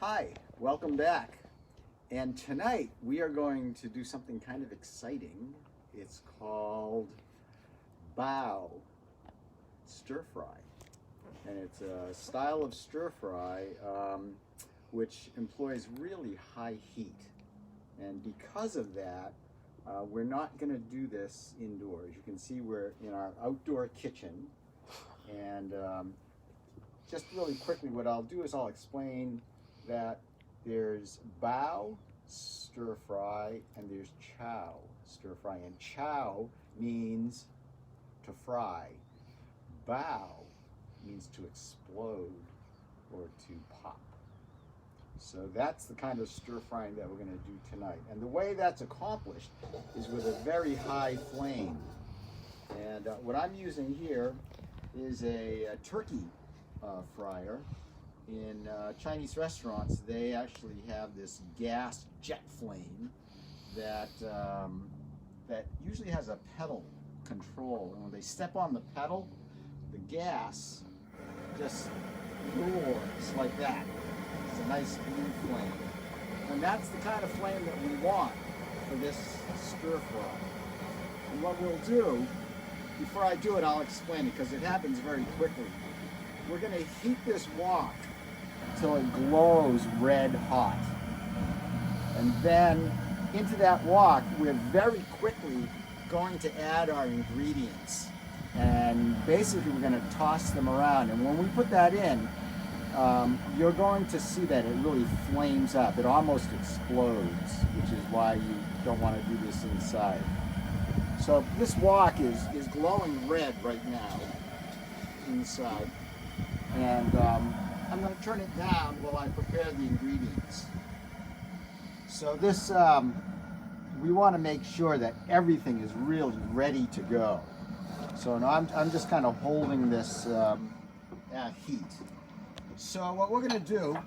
Hi, welcome back. And tonight we are going to do something kind of exciting. It's called Bao Stir Fry. And it's a style of stir fry which employs really high heat. And because of that, we're not going to do this indoors. You can see we're in our outdoor kitchen. And just really quickly, what I'll do is I'll explain that there's bao stir fry and there's chow stir fry. And chow means to fry. Bao means to explode or to pop. So that's the kind of stir frying that we're going to do tonight. And the way that's accomplished is with a very high flame. And what I'm using here is a turkey fryer. In Chinese restaurants, they actually have this gas jet flame that that usually has a pedal control. And when they step on the pedal, the gas just roars like that. It's a nice blue flame. And that's the kind of flame that we want for this stir fry. And what we'll do, before I do it, I'll explain it because it happens very quickly. We're going to heat this wok until it glows red hot. And then into that wok, we're very quickly going to add our ingredients. And basically we're going to toss them around. And when we put that in, you're going to see that it really flames up. It almost explodes, which is why you don't want to do this inside. So this wok is glowing red right now inside. And I'm going to turn it down while I prepare the ingredients. So this, we want to make sure that everything is really ready to go. So now I'm just kind of holding this at heat. So what we're going to do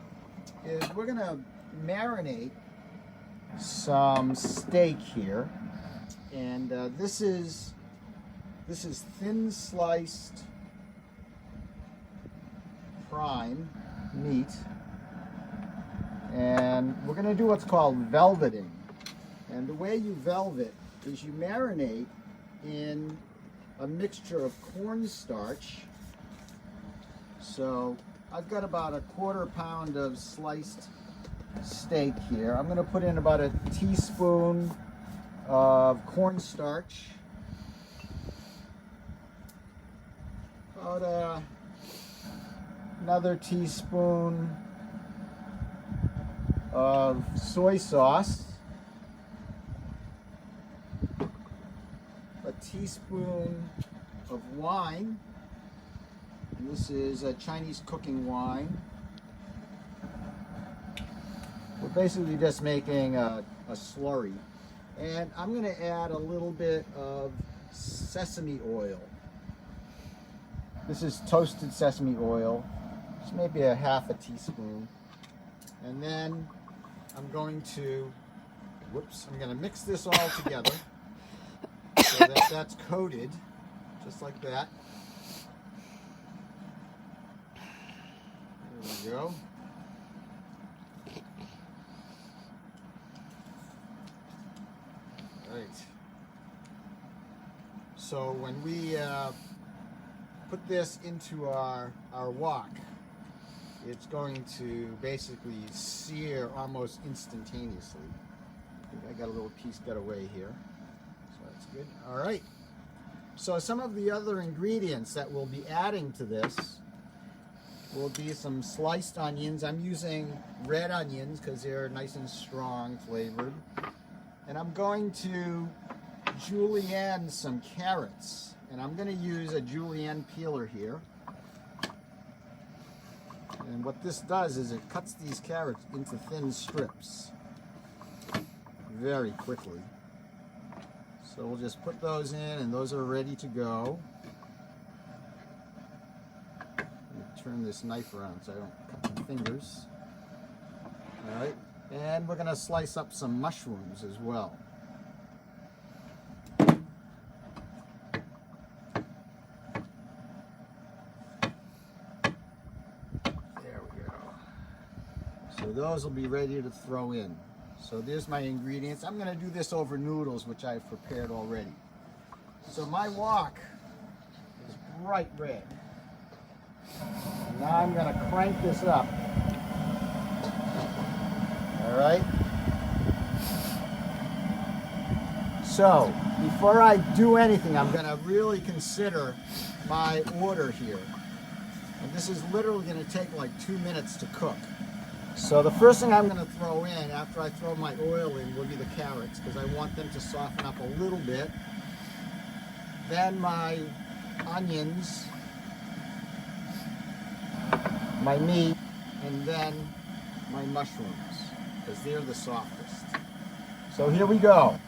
is we're going to marinate some steak here. And this is thin sliced prime meat, and we're going to do what's called velveting. And the way you velvet is you marinate in a mixture of cornstarch. So I've got about a quarter pound of sliced steak here. I'm going to put in about a teaspoon of cornstarch, about another teaspoon of soy sauce, a teaspoon of wine. And this is a Chinese cooking wine. We're basically just making a slurry. And I'm going to add a little bit of sesame oil. This is toasted sesame oil, just maybe a half a teaspoon. And then I'm going to mix this all together so that that's coated, just like that. There we go. Right. So when we put this into our wok, it's going to basically sear almost instantaneously. I think I got a little piece got away here, so that's good. All right. So some of the other ingredients that we'll be adding to this will be some sliced onions. I'm using red onions because they're nice and strong flavored. And I'm going to julienne some carrots. And I'm going to use a julienne peeler here. And what this does is it cuts these carrots into thin strips very quickly. So we'll just put those in, and those are ready to go. Turn this knife around so I don't cut my fingers. All right, and we're going to slice up some mushrooms as well. There we go. So So those will be ready to throw in. So there's my ingredients. I'm going to do this over noodles, which I've prepared already. So my wok is bright red. Now I'm going to crank this up. All right. So before I do anything, I'm going to really consider my order here. And this is literally going to take like 2 minutes to cook. So the first thing I'm going to throw in after I throw my oil in will be the carrots, because I want them to soften up a little bit. Then my onions, my meat, and then my mushrooms, because they're the softest. So here we go.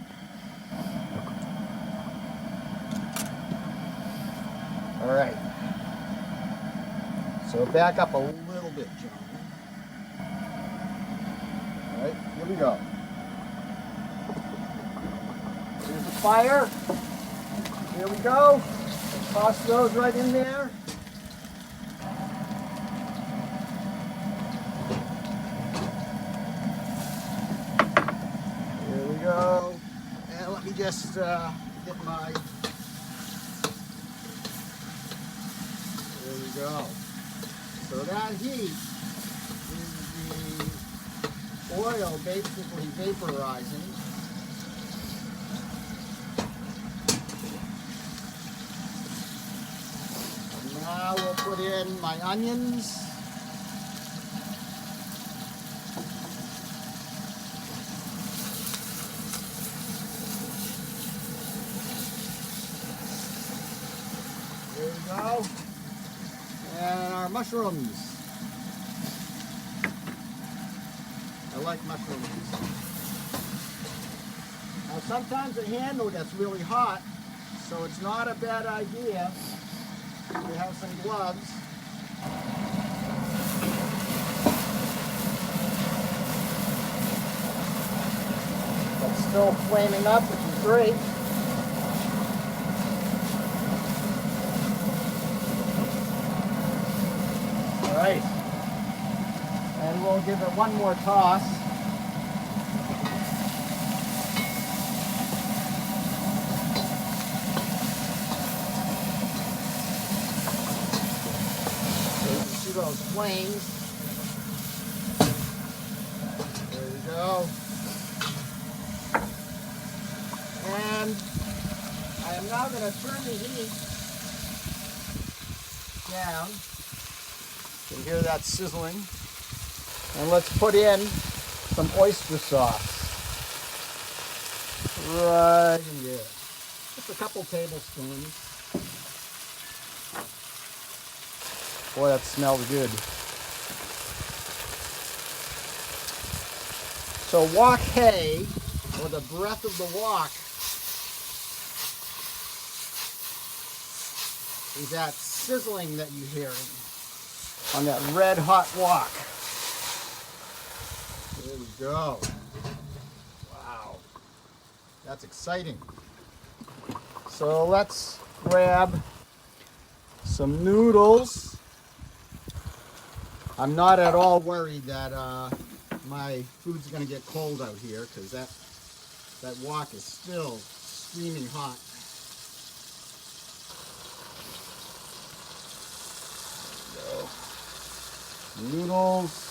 All right. So back up a little bit, John. All right, here we go. Here's the fire. Here we go. Toss those right in there. Here we go. And let me just get my... There we go. So that heat is the oil basically vaporizing. And now we'll put in my onions. There we go. And our mushrooms. I like mushrooms. Now sometimes the handle gets really hot, so it's not a bad idea to have some gloves. It's still flaming up, which is great. All right. And we'll give it one more toss. So you can see those flames. There we go. And I am now going to turn the heat down. You can hear that sizzling. And let's put in some oyster sauce. Right in there. Just a couple tablespoons. Boy, that smells good. So wok hay, or the breath of the wok, is that sizzling that you're hearing on that red hot wok. There we go. Wow. That's exciting. So let's grab some noodles. I'm not at all worried that my food's going to get cold out here, because that wok is still steaming hot. There we go. Noodles.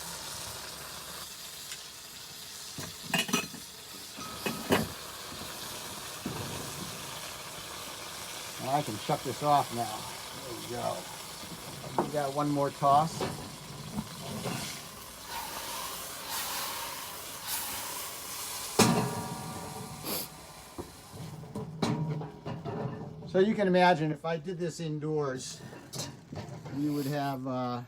I can shut this off now. There we go. Give that one more toss. So you can imagine if I did this indoors, you would have the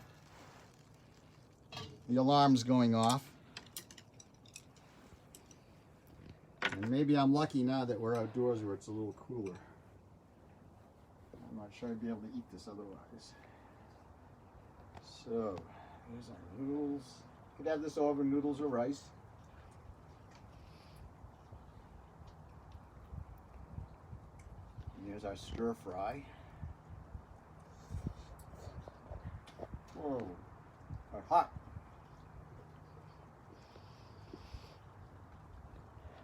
alarms going off. And maybe I'm lucky now that we're outdoors where it's a little cooler. I'm not sure I'd be able to eat this otherwise. So, here's our noodles. You could have this over noodles or rice. And here's our stir fry. Whoa, are hot.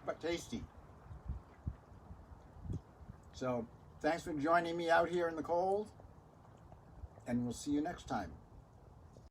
but tasty. So thanks for joining me out here in the cold, and we'll see you next time.